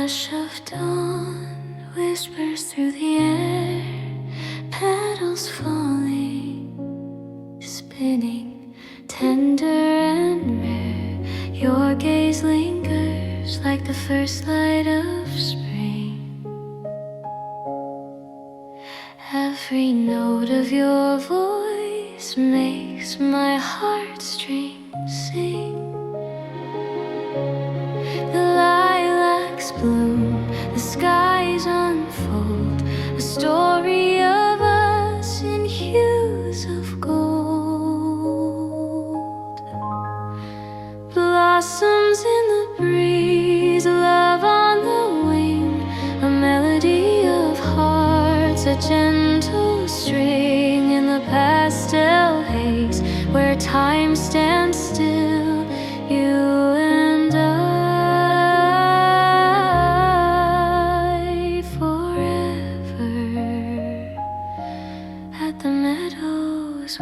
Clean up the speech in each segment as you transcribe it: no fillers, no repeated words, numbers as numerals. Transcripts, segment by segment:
blush of dawn whispers through the air, petals falling, spinning, tender and rare. Your gaze lingers like the first light of spring. Every note of your voice makes my heartstrings sing. The lilacs bloom, the skies unfold, a story of us in hues of gold. Blossoms in the breeze, love on the wing, a melody of hearts, a gentle string in the pastel haze, where time stands still, you and I, forever at the meadows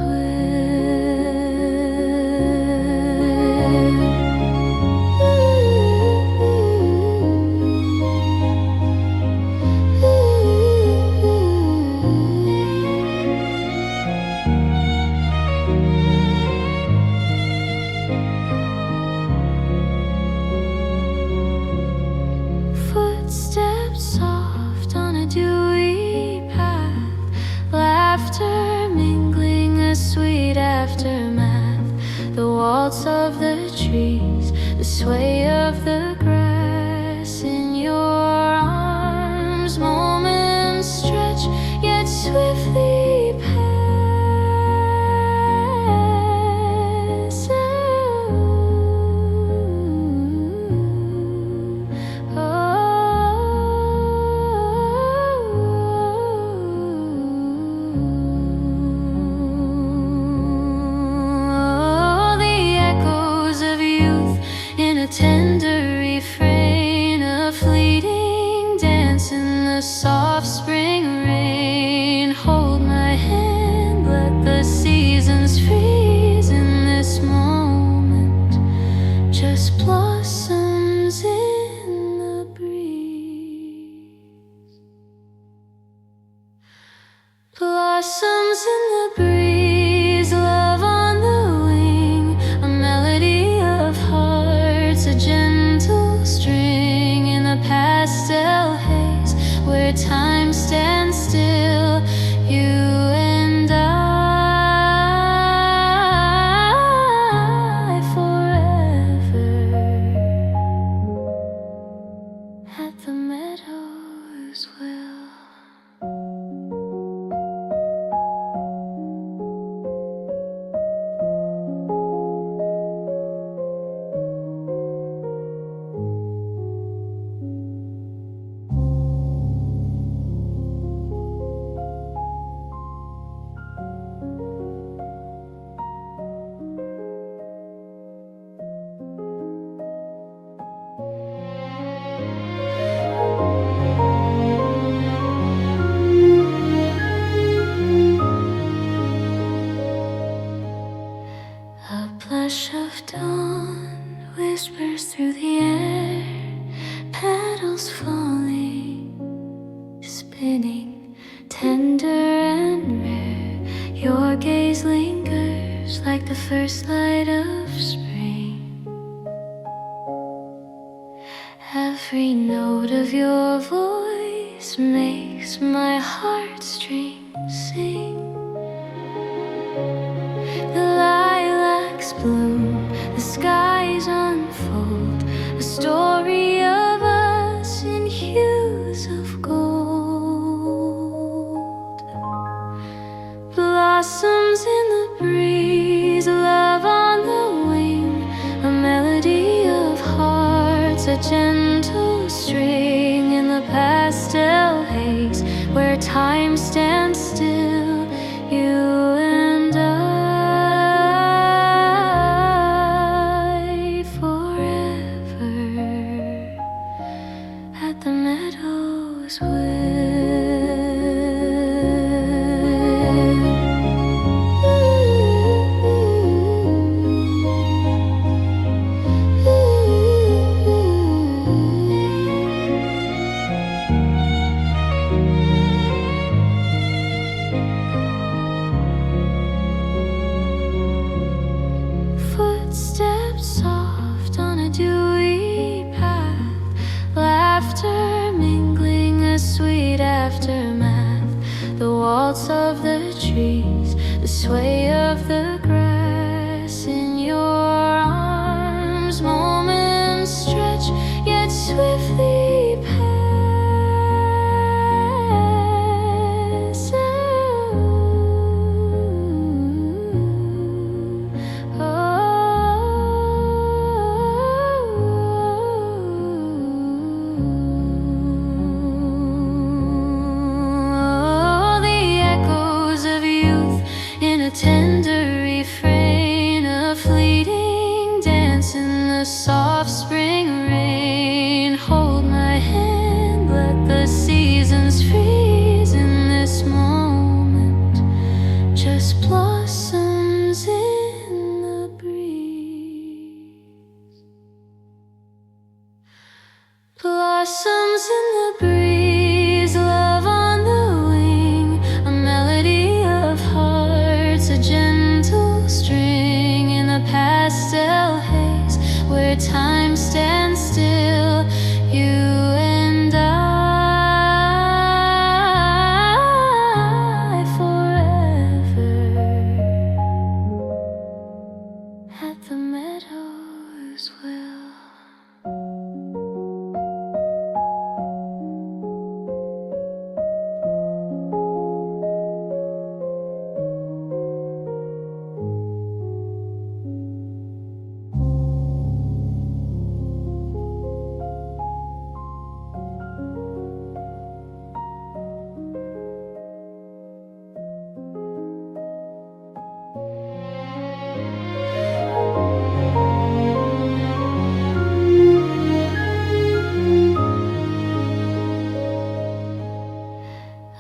footsteps soft on a dewy path, laughter mingling a sweet aftermath, the waltz of the trees, the sway of the grass in your arms. Moments stretch yet swiftly pass. Tender refrain, a fleeting dance in the soft spring rain. Hold my hand, let the seasons freeze in this moment. Just blossoms in the breeze. Blossoms in the breeze, love on the wing, a melody of hearts, a gentle string in the pastel haze, where time stands still, you and I, forever at the meadows will. A blush of dawn whispers through the air, petals falling, spinning, tender and rare. Your gaze lingers like the first light of spring. Every note of your voice makes my heartstrings sing. The lilacs bloom, the skies unfold, a story of us in hues of gold. Blossoms in the breeze, love on the wing, a melody of hearts, a gentle string in the pastel haze, where time stands still, you and I, forever at the meadows will. Blossoms in the breeze, love on the wing, a melody of hearts, a gentle string in the pastel haze, where time stands still, you and I forever at the meadows will.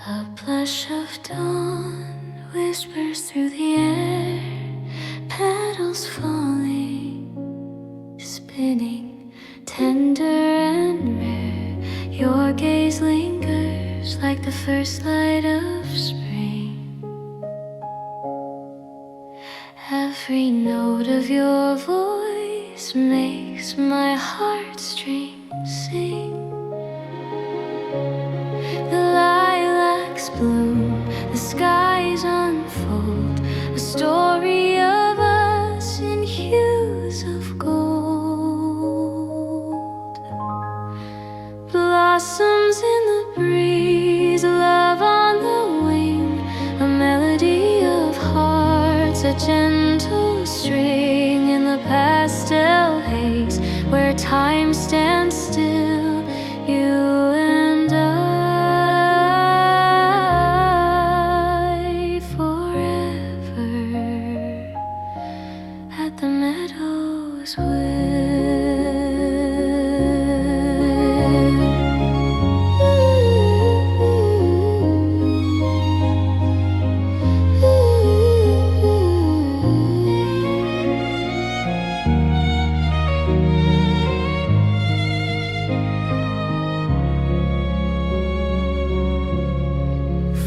A blush of dawn whispers through the air, petals falling, spinning, tender and rare. Your gaze lingers like the first light of spring. Every note of your voice makes my heartstrings sing. The lilacs bloom, the skies unfold, a story of us in hues of gold. Blossoms in the breeze, love on the wing, a melody of hearts, a gentle string in the pastel haze, where time stands still, you and I forever at the meadows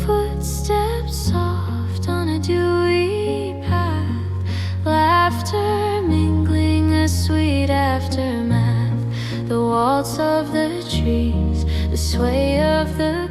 Footsteps soft on a dewy path, laughter mingling a sweet aftermath. The waltz of the trees, the sway of the